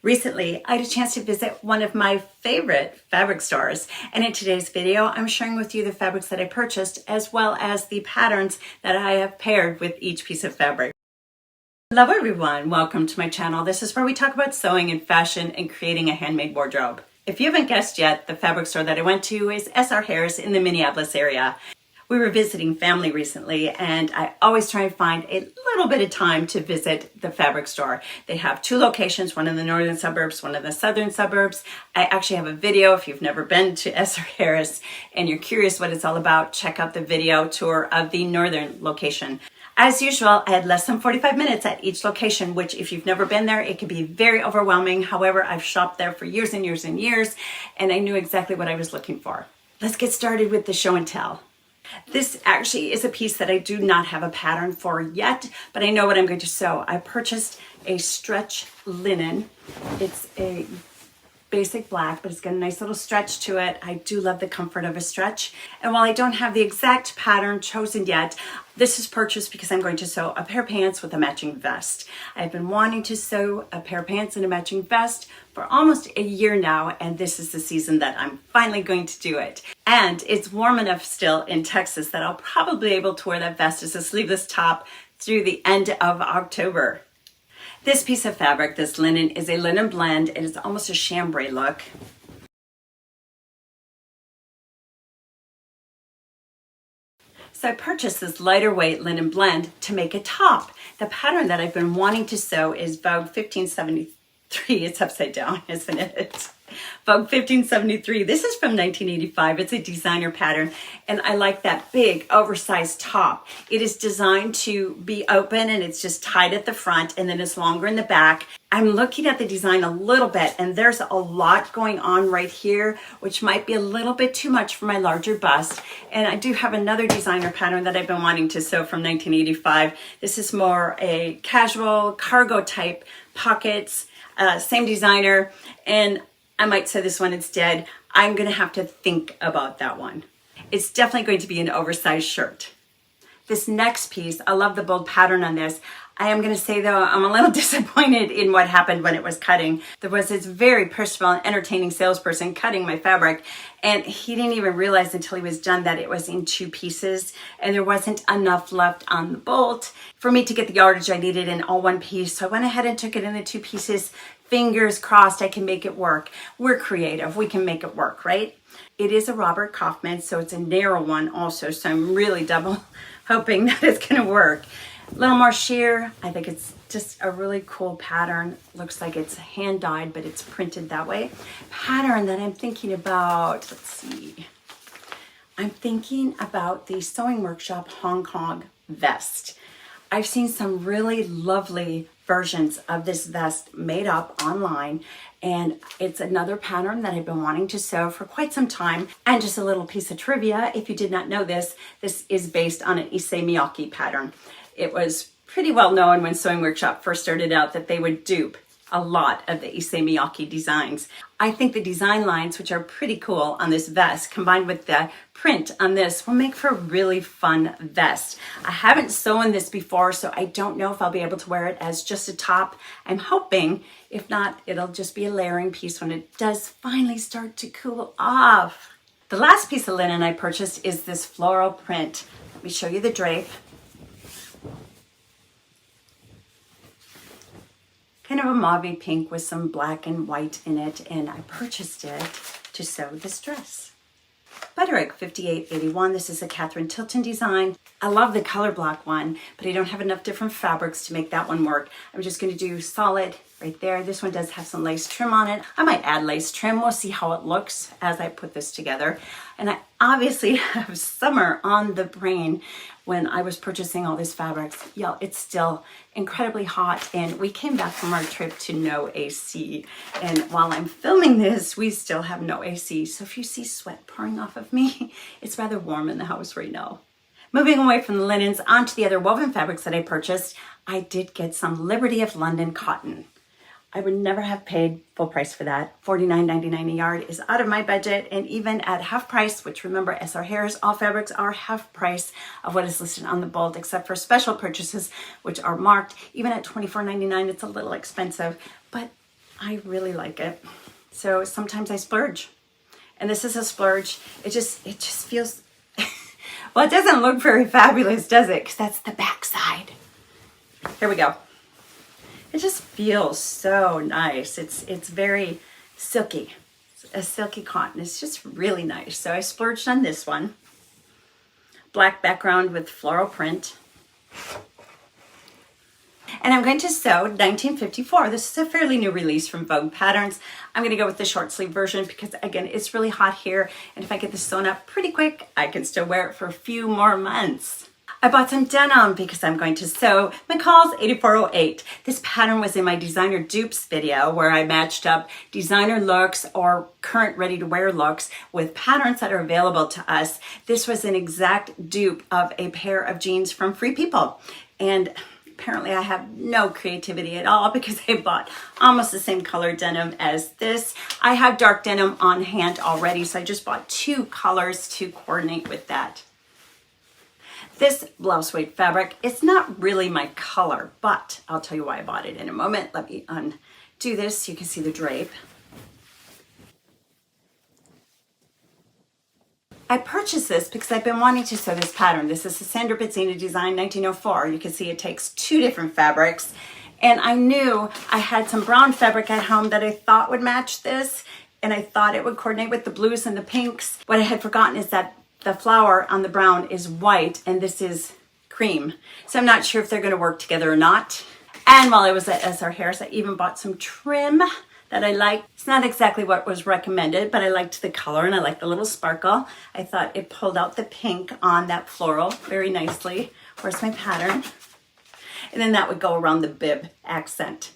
Recently, I had a chance to visit one of my favorite fabric stores, and in today's video, I'm sharing with you the fabrics that I purchased as well as the patterns that I have paired with each piece of fabric. Hello everyone, welcome to my channel. This is where we talk about sewing and fashion and creating a handmade wardrobe. If you haven't guessed yet, the fabric store that I went to is S.R. Harris in the Minneapolis area. We were visiting family recently, and I always try and find a little bit of time to visit the fabric store. They have two locations, one in the northern suburbs, one in the southern suburbs. I actually have a video. If you've never been to S.R. Harris and you're curious what it's all about, check out the video tour of the northern location. As usual, I had less than 45 minutes at each location, which if you've never been there, it can be very overwhelming. However, I've shopped there for years and years and years, and I knew exactly what I was looking for. Let's get started with the show and tell. This actually is a piece that I do not have a pattern for yet, but I know what I'm going to sew. I purchased a stretch linen. It's a basic black, but it's got a nice little stretch to it. I do love the comfort of a stretch. And while I don't have the exact pattern chosen yet, this is purchased because I'm going to sew a pair of pants with a matching vest. I've been wanting to sew a pair of pants and a matching vest for almost a year now, and this is the season that I'm finally going to do it. And it's warm enough still in Texas that I'll probably be able to wear that vest as a sleeveless top through the end of October. This piece of fabric, this linen, is a linen blend. It is almost a chambray look. So I purchased this lighter weight linen blend to make a top. The pattern that I've been wanting to sew is Vogue 1573. It's upside down, isn't it? Vogue 1573. This is from 1985. It's a designer pattern, and I like that big oversized top. It is designed to be open, and it's just tied at the front, and then it's longer in the back. I'm looking at the design a little bit, and there's a lot going on right here, which might be a little bit too much for my larger bust. And I do have another designer pattern that I've been wanting to sew from 1985. This is more a casual cargo type pockets, same designer, and I might say this one instead. I'm going to have to think about that one. It's definitely going to be an oversized shirt. This next piece, I love the bold pattern on this. I am going to say though, I'm a little disappointed in what happened when it was cutting. There was this very personable and entertaining salesperson cutting my fabric, and he didn't even realize until he was done that it was in two pieces, and there wasn't enough left on the bolt for me to get the yardage I needed in all one piece. So I went ahead and took it into two pieces. Fingers crossed I can make it work. We're creative. We can make it work, right? It is a Robert Kaufman, so it's a narrow one also. So I'm really double hoping that it's going to work. A little more sheer. I think it's just a really cool pattern. Looks like it's hand dyed, but it's printed that way. Pattern that I'm thinking about, let's see. I'm thinking about the Sewing Workshop Hong Kong vest. I've seen some really lovely versions of this vest made up online, and it's another pattern that I've been wanting to sew for quite some time. And just a little piece of trivia, if you did not know this, this is based on an Issey Miyake pattern. It was pretty well known when Sewing Workshop first started out that they would dupe a lot of the Issey Miyake designs. I think the design lines, which are pretty cool on this vest, combined with the print on this, will make for a really fun vest. I haven't sewn this before, so I don't know if I'll be able to wear it as just a top. I'm hoping, if not, it'll just be a layering piece when it does finally start to cool off. The last piece of linen I purchased is this floral print. Let me show you the drape. Kind of a mauve pink with some black and white in it, and I purchased it to sew this dress. Butterick 5881. This is a Katherine Tilton design. I love the color block one, but I don't have enough different fabrics to make that one work. I'm just going to do solid right there. This one does have some lace trim on it. I might add lace trim. We'll see how it looks as I put this together. And I obviously have summer on the brain when I was purchasing all these fabrics. Yeah, it's still incredibly hot, and we came back from our trip to no AC. And while I'm filming this, we still have no AC. So if you see sweat pouring off of me, it's rather warm in the house right now. Moving away from the linens onto the other woven fabrics that I purchased, I did get some Liberty of London cotton. I would never have paid full price for that. $49.99 a yard is out of my budget, and even at half price, which remember S.R. Harris, all fabrics are half price of what is listed on the bolt, except for special purchases, which are marked. Even at $24.99, it's a little expensive, but I really like it. So sometimes I splurge. And this is a splurge. It just feels, well, it doesn't look very fabulous, does it? Because that's the back side. Here we go. It just feels so nice. It's very silky. It's a silky cotton. It's just really nice. So I splurged on this one. Black background with floral print. And I'm going to sew 1954. This is a fairly new release from Vogue Patterns. I'm going to go with the short sleeve version because, again, it's really hot here. And if I get this sewn up pretty quick, I can still wear it for a few more months. I bought some denim because I'm going to sew McCall's 8408. This pattern was in my designer dupes video where I matched up designer looks or current ready-to-wear looks with patterns that are available to us. This was an exact dupe of a pair of jeans from Free People. And apparently I have no creativity at all because I bought almost the same color denim as this. I have dark denim on hand already, so I just bought 2 colors to coordinate with that. This blouse weight fabric, it's not really my color, but I'll tell you why I bought it in a moment. Let me undo this so you can see the drape. I purchased this because I've been wanting to sew this pattern. This is a Sandra Betzina design, 1904. You can see it takes 2 different fabrics. And I knew I had some brown fabric at home that I thought would match this. And I thought it would coordinate with the blues and the pinks. What I had forgotten is that the flower on the brown is white and this is cream. So I'm not sure if they're going to work together or not. And while I was at SR Harris, I even bought some trim that I liked. It's not exactly what was recommended, but I liked the color and I liked the little sparkle. I thought it pulled out the pink on that floral very nicely. Where's my pattern? And then that would go around the bib accent.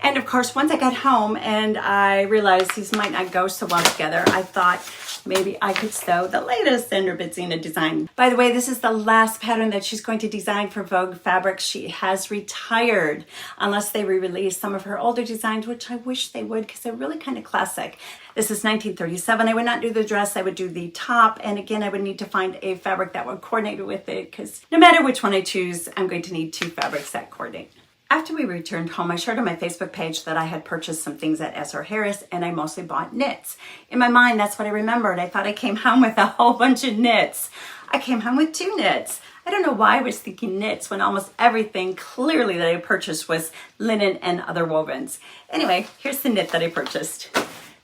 And of course, once I got home and I realized these might not go so well together, I thought maybe I could sew the latest Sandra Betzina design. By the way, this is the last pattern that she's going to design for Vogue Fabrics. She has retired unless they re-release some of her older designs, which I wish they would because they're really kind of classic. This is 1937. I would not do the dress, I would do the top. And again, I would need to find a fabric that would coordinate with it because no matter which one I choose, I'm going to need 2 fabrics that coordinate. After we returned home, I shared on my Facebook page that I had purchased some things at SR Harris and I mostly bought knits. In my mind, that's what I remembered. I thought I came home with a whole bunch of knits. I came home with 2 knits. I don't know why I was thinking knits when almost everything clearly that I purchased was linen and other wovens. Anyway, here's the knit that I purchased.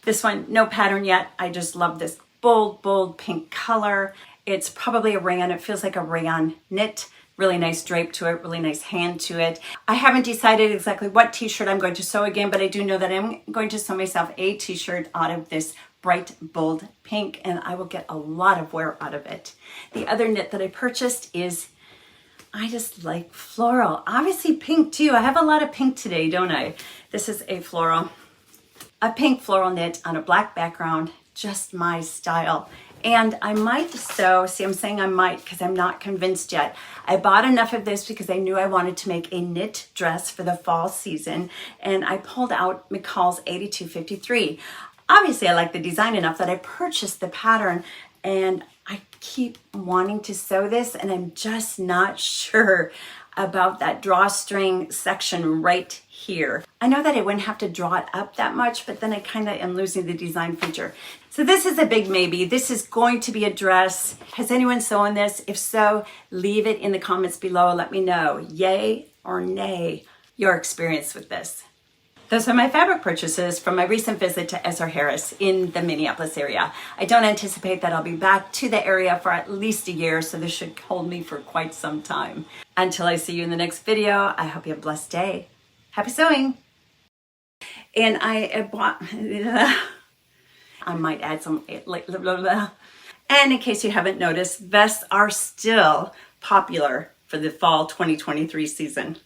This one, no pattern yet. I just love this bold, bold pink color. It's probably a rayon. It feels like a rayon knit. Really nice drape to it, really nice hand to it. I haven't decided exactly what t-shirt I'm going to sew again, but I do know that I'm going to sew myself a t-shirt out of this bright, bold pink, and I will get a lot of wear out of it. The other knit that I purchased is, I just like floral. Obviously pink too. I have a lot of pink today, don't I? This is a pink floral knit on a black background, just my style. And I might sew, see I'm saying I might because I'm not convinced yet. I bought enough of this because I knew I wanted to make a knit dress for the fall season. And I pulled out McCall's 8253. Obviously I like the design enough that I purchased the pattern and I keep wanting to sew this and I'm just not sure about that drawstring section right here. I know that I wouldn't have to draw it up that much, but then I kind of am losing the design feature. So this is a big maybe. This is going to be a dress. Has anyone sewn this? If so, leave it in the comments below. Let me know, yay or nay, your experience with this. Those are my fabric purchases from my recent visit to SR Harris in the Minneapolis area. I don't anticipate that I'll be back to the area for at least a year, so this should hold me for quite some time. Until I see you in the next video, I hope you have a blessed day. Happy sewing! And I bought, I might add some, like, blah, blah, blah. And in case you haven't noticed, vests are still popular for the fall 2023 season.